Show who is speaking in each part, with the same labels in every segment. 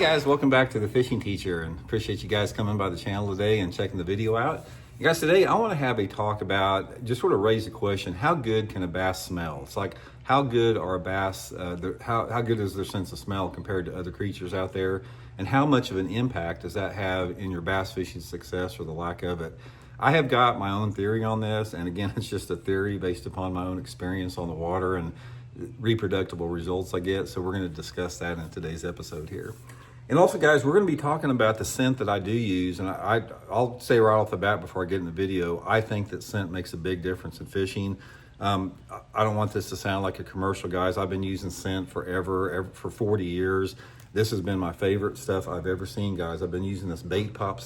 Speaker 1: guys, welcome back to The Fishing Teacher, and appreciate you guys coming by the channel today and checking the video out. You guys, today I want to have a talk about, just sort of raise the question, how good can a bass smell? It's like, how good are a bass, how good is their sense of smell compared to other creatures out there, and how much of an impact does that have in your bass fishing success or the lack of it? I have got my own theory on this, and again, it's just a theory based upon my own experience on the water and reproducible results I get. So we're going to discuss that in today's episode here. And also, guys, we're going to be talking about the scent that I do use. And I'll say right off the bat before I get in the video, I think that scent makes a big difference in fishing. I don't want this to sound like a commercial, guys. I've been using scent forever, for 40 years. This has been my favorite stuff I've ever seen, guys. I've been using this Baitpop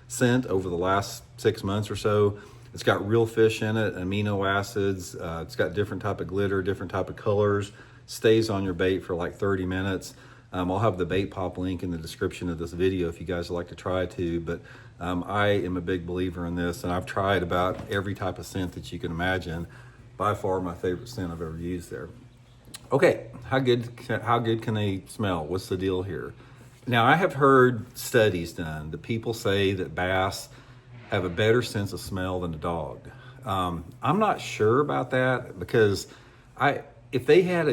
Speaker 1: scent over the last 6 months or so. It's got real fish in it, amino acids. It's got different type of glitter, different type of colors. Stays on your bait for like 30 minutes. I'll have the Baitpop link in the description of this video if you guys would like to try it too. But I am a big believer in this, and I've tried about every type of scent that you can imagine. By far my favorite scent I've ever used there. Okay, how good can they smell? What's the deal here? Now, I have heard studies done that people say that bass have a better sense of smell than a dog. I'm not sure about that, because if they had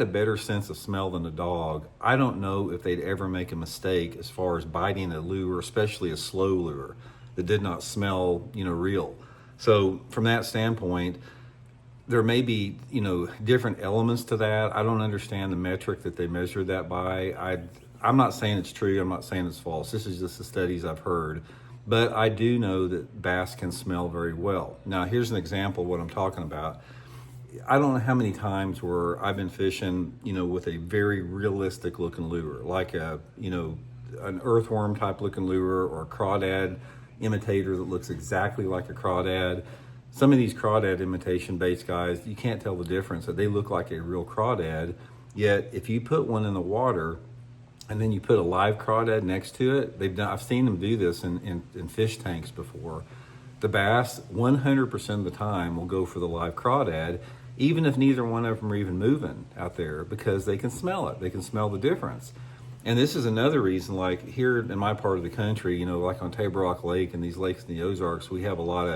Speaker 1: a better sense of smell than a dog, I don't know if they'd ever make a mistake as far as biting a lure, especially a slow lure that did not smell, real. So from that standpoint, there may be, different elements to that. I don't understand the metric that they measured that by. I'm not saying it's true. I'm not saying it's false. This is just the studies I've heard. But I do know that bass can smell very well. Now, here's an example of what I'm talking about. I don't know how many times where I've been fishing, with a very realistic looking lure, like an earthworm type looking lure or a crawdad imitator that looks exactly like a crawdad. Some of these crawdad imitation baits, guys, you can't tell the difference. They look like a real crawdad, yet if you put one in the water and then you put a live crawdad next to it, I've seen them do this in fish tanks before. The bass, 100% of the time, will go for the live crawdad, even if neither one of them are even moving out there, because they can smell it. They can smell the difference. And this is another reason, like here in my part of the country, like on Table Rock Lake and these lakes in the Ozarks, they have a lot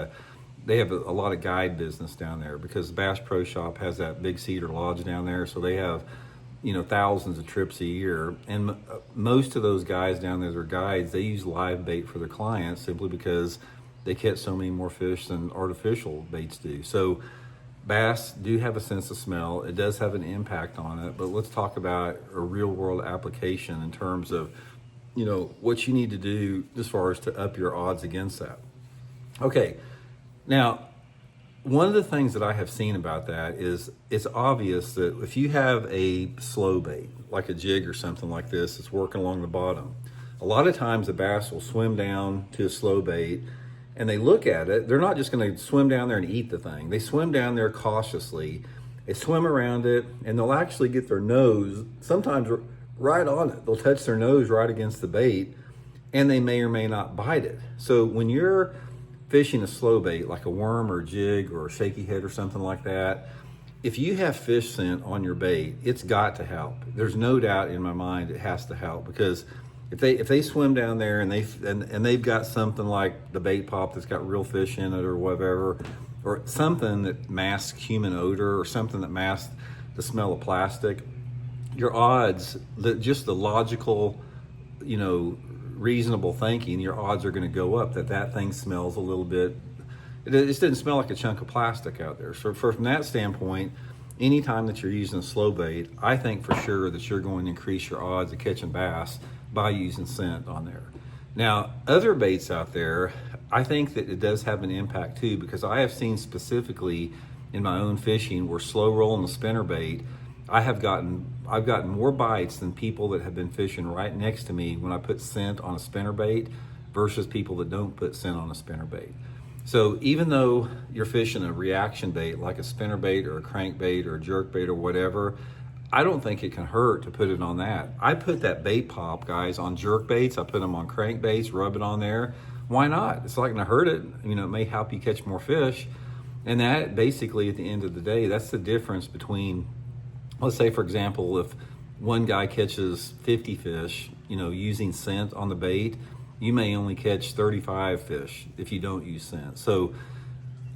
Speaker 1: of guide business down there, because Bass Pro Shop has that big Cedar Lodge down there. So they have thousands of trips a year, and most of those guys down there, their guides, they use live bait for their clients simply because they catch so many more fish than artificial baits do. So bass do have a sense of smell. It does have an impact on it, but let's talk about a real world application in terms of what you need to do as far as to up your odds against that. Okay, now, one of the things that I have seen about that is it's obvious that if you have a slow bait, like a jig or something like this, it's working along the bottom, a lot of times the bass will swim down to a slow bait and they look at it. They're not just going to swim down there and eat the thing. They swim down there cautiously. They swim around it, and they'll actually get their nose, sometimes right on it. They'll touch their nose right against the bait, and they may or may not bite it. So when you're fishing a slow bait like a worm or a jig or a shaky head or something like that, if you have fish scent on your bait, it's got to help. There's no doubt in my mind it has to help, because if they swim down there and they've got something like the Baitpop that's got real fish in it or whatever, or something that masks human odor or something that masks the smell of plastic, your odds, just the logical, reasonable thinking, your odds are going to go up that thing smells a little bit. It just didn't smell like a chunk of plastic out there. So from that standpoint, anytime that you're using a slow bait, I think for sure that you're going to increase your odds of catching bass by using scent on there. Now, other baits out there, I think that it does have an impact too, because I have seen specifically in my own fishing where slow rolling the spinner bait, I've gotten more bites than people that have been fishing right next to me when I put scent on a spinner bait versus people that don't put scent on a spinner bait. So even though you're fishing a reaction bait like a spinner bait or a crankbait or a jerk bait or whatever, I don't think it can hurt to put it on that. I put that Baitpop, guys, on jerk baits. I put them on crankbaits, rub it on there. Why not? It's not going to hurt it. It may help you catch more fish. And that basically, at the end of the day, that's the difference between, let's say, for example, if one guy catches 50 fish using scent on the bait, you may only catch 35 fish if you don't use scent. So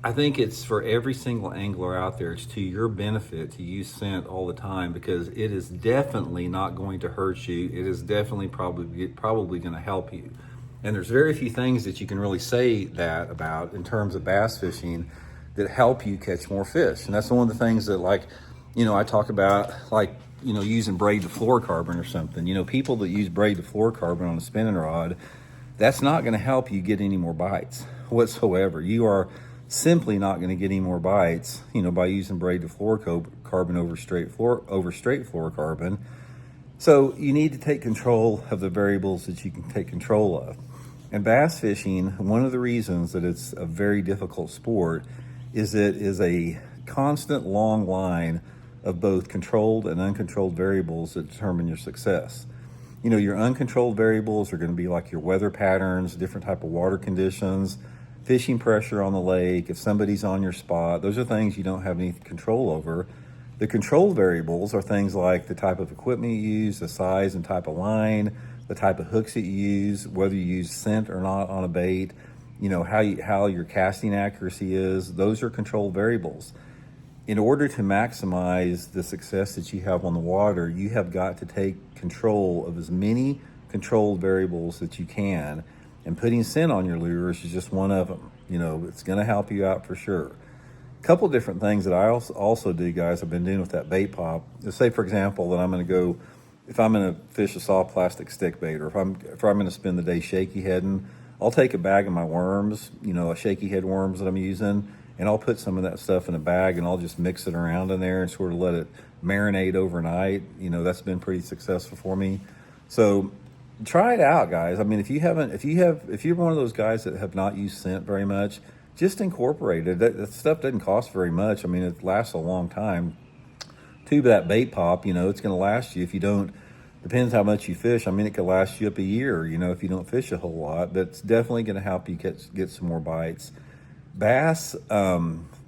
Speaker 1: I think it's for every single angler out there, it's to your benefit to use scent all the time, because it is definitely not going to hurt you. It is definitely probably going to help you. And there's very few things that you can really say that about in terms of bass fishing that help you catch more fish. And that's one of the things that, like, I talk about, like, using braid to fluorocarbon or something. People that use braid to fluorocarbon on a spinning rod, that's not going to help you get any more bites whatsoever. You are simply not going to get any more bites, by using braid to fluorocarbon over straight fluorocarbon. So you need to take control of the variables that you can take control of. And bass fishing, one of the reasons that it's a very difficult sport is it is a constant long line of both controlled and uncontrolled variables that determine your success. Your uncontrolled variables are going to be like your weather patterns, different type of water conditions, fishing pressure on the lake, if somebody's on your spot. Those are things you don't have any control over. The controlled variables are things like the type of equipment you use, the size and type of line, the type of hooks that you use, whether you use scent or not on a bait, how your casting accuracy is. Those are controlled variables. In order to maximize the success that you have on the water, you have got to take control of as many controlled variables that you can, and putting scent on your lures is just one of them. It's going to help you out for sure. A couple different things that I also do, guys, I've been doing with that Baitpop. Let's say, for example, that I'm going to go, if I'm going to fish a soft plastic stick bait, or if I'm going to spend the day shaky heading, I'll take a bag of my worms, a shaky head worms that I'm using, and I'll put some of that stuff in a bag, and I'll just mix it around in there and sort of let it marinate overnight. That's been pretty successful for me. So try it out, guys. I mean, if you're one of those guys that have not used scent very much, just incorporate it. That stuff doesn't cost very much. I mean, it lasts a long time. Tube of that Baitpop, it's going to last you if you don't. Depends how much you fish. I mean, it could last you up a year, if you don't fish a whole lot. But it's definitely going to help you get some more bites. Bass,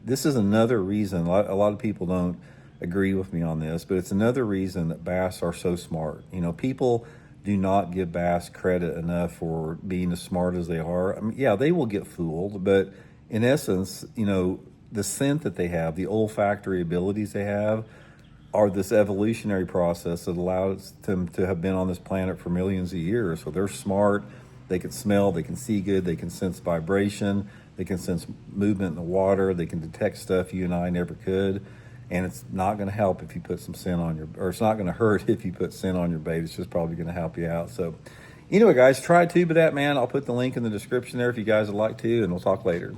Speaker 1: this is another reason. A lot of people don't agree with me on this, but it's another reason that bass are so smart. People do not give bass credit enough for being as smart as they are. I mean, yeah, they will get fooled, but in essence, the scent that they have, the olfactory abilities they have, are this evolutionary process that allows them to have been on this planet for millions of years. So they're smart. They can smell, they can see good, they can sense vibration, they can sense movement in the water, they can detect stuff you and I never could. And it's not going to help if you put some scent on or it's not going to hurt if you put scent on your bait. It's just probably going to help you out. So anyway, guys, try a tube of that, man. I'll put the link in the description there if you guys would like to, and we'll talk later.